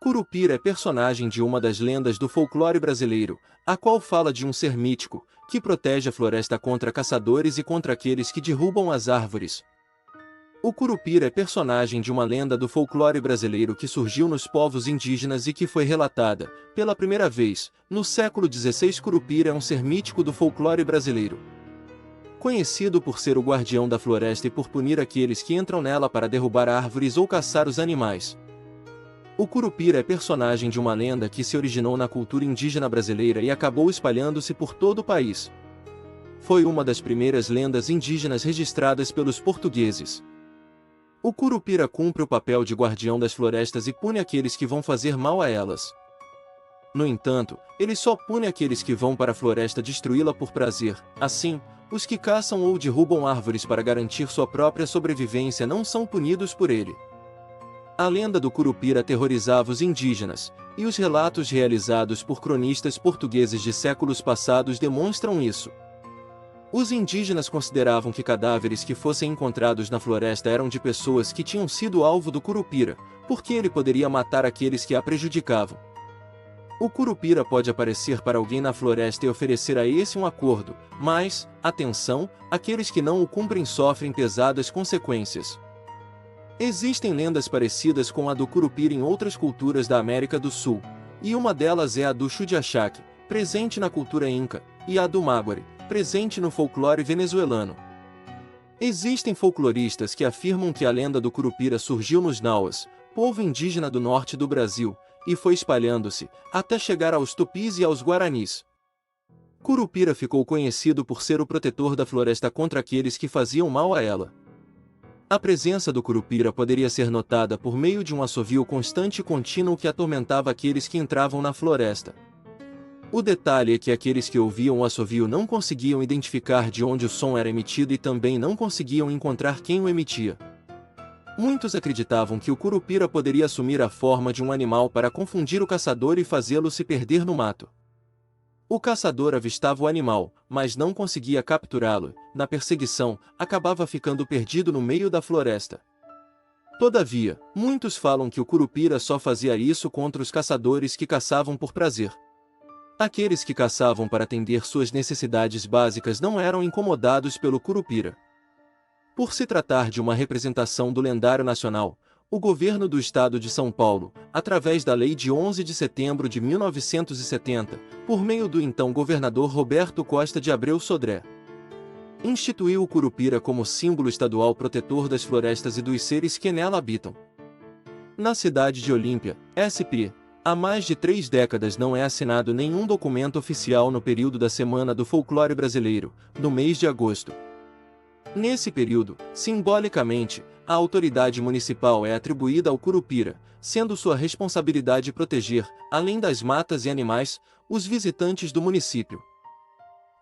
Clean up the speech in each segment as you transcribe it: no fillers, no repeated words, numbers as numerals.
Curupira é personagem de uma das lendas do folclore brasileiro, a qual fala de um ser mítico, que protege a floresta contra caçadores e contra aqueles que derrubam as árvores. O Curupira é personagem de uma lenda do folclore brasileiro que surgiu nos povos indígenas e que foi relatada, pela primeira vez, no século XVI. Curupira é um ser mítico do folclore brasileiro. Conhecido por ser o guardião da floresta e por punir aqueles que entram nela para derrubar árvores ou caçar os animais. O Curupira é personagem de uma lenda que se originou na cultura indígena brasileira e acabou espalhando-se por todo o país. Foi uma das primeiras lendas indígenas registradas pelos portugueses. O Curupira cumpre o papel de guardião das florestas e pune aqueles que vão fazer mal a elas. No entanto, ele só pune aqueles que vão para a floresta destruí-la por prazer. Assim, os que caçam ou derrubam árvores para garantir sua própria sobrevivência não são punidos por ele. A lenda do Curupira aterrorizava os indígenas, e os relatos realizados por cronistas portugueses de séculos passados demonstram isso. Os indígenas consideravam que cadáveres que fossem encontrados na floresta eram de pessoas que tinham sido alvo do Curupira, porque ele poderia matar aqueles que a prejudicavam. O Curupira pode aparecer para alguém na floresta e oferecer a esse um acordo, mas, atenção, aqueles que não o cumprem sofrem pesadas consequências. Existem lendas parecidas com a do Curupira em outras culturas da América do Sul, e uma delas é a do Xudiaxaque, presente na cultura inca, e a do Maguari, presente no folclore venezuelano. Existem folcloristas que afirmam que a lenda do Curupira surgiu nos Nauas, povo indígena do norte do Brasil, e foi espalhando-se, até chegar aos Tupis e aos Guaranis. Curupira ficou conhecido por ser o protetor da floresta contra aqueles que faziam mal a ela. A presença do Curupira poderia ser notada por meio de um assovio constante e contínuo que atormentava aqueles que entravam na floresta. O detalhe é que aqueles que ouviam o assovio não conseguiam identificar de onde o som era emitido e também não conseguiam encontrar quem o emitia. Muitos acreditavam que o Curupira poderia assumir a forma de um animal para confundir o caçador e fazê-lo se perder no mato. O caçador avistava o animal, mas não conseguia capturá-lo. Na perseguição, acabava ficando perdido no meio da floresta. Todavia, muitos falam que o Curupira só fazia isso contra os caçadores que caçavam por prazer. Aqueles que caçavam para atender suas necessidades básicas não eram incomodados pelo Curupira. Por se tratar de uma representação do lendário nacional, o governo do estado de São Paulo, através da Lei de 11 de setembro de 1970, por meio do então governador Roberto Costa de Abreu Sodré, instituiu o Curupira como símbolo estadual protetor das florestas e dos seres que nela habitam. Na cidade de Olímpia, SP, há mais de 3 décadas não é assinado nenhum documento oficial no período da Semana do Folclore Brasileiro, no mês de agosto. Nesse período, simbolicamente, a autoridade municipal é atribuída ao Curupira, sendo sua responsabilidade proteger, além das matas e animais, os visitantes do município.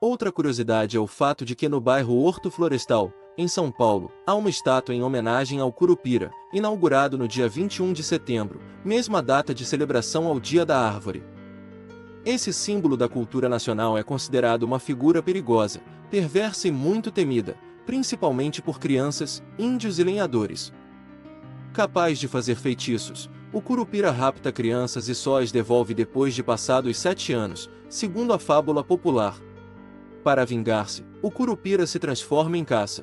Outra curiosidade é o fato de que no bairro Horto Florestal, em São Paulo, há uma estátua em homenagem ao Curupira, inaugurado no dia 21 de setembro, mesma data de celebração ao Dia da Árvore. Esse símbolo da cultura nacional é considerado uma figura perigosa, perversa e muito temida, principalmente por crianças, índios e lenhadores. Capaz de fazer feitiços, o Curupira rapta crianças e só as devolve depois de passados 7 anos, segundo a fábula popular. Para vingar-se, o Curupira se transforma em caça.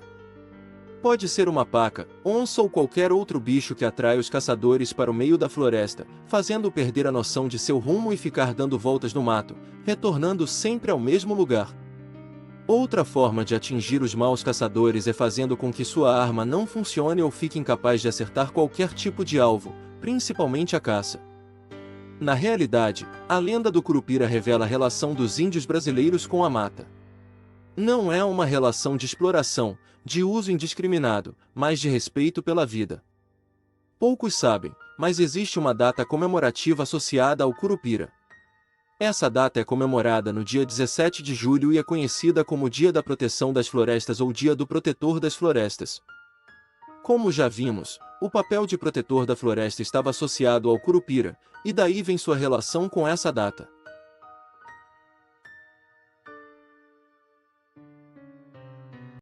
Pode ser uma paca, onça ou qualquer outro bicho que atrai os caçadores para o meio da floresta, fazendo perder a noção de seu rumo e ficar dando voltas no mato, retornando sempre ao mesmo lugar. Outra forma de atingir os maus caçadores é fazendo com que sua arma não funcione ou fique incapaz de acertar qualquer tipo de alvo, principalmente a caça. Na realidade, a lenda do Curupira revela a relação dos índios brasileiros com a mata. Não é uma relação de exploração, de uso indiscriminado, mas de respeito pela vida. Poucos sabem, mas existe uma data comemorativa associada ao Curupira. Essa data é comemorada no dia 17 de julho e é conhecida como Dia da Proteção das Florestas ou Dia do Protetor das Florestas. Como já vimos, o papel de protetor da floresta estava associado ao Curupira, e daí vem sua relação com essa data.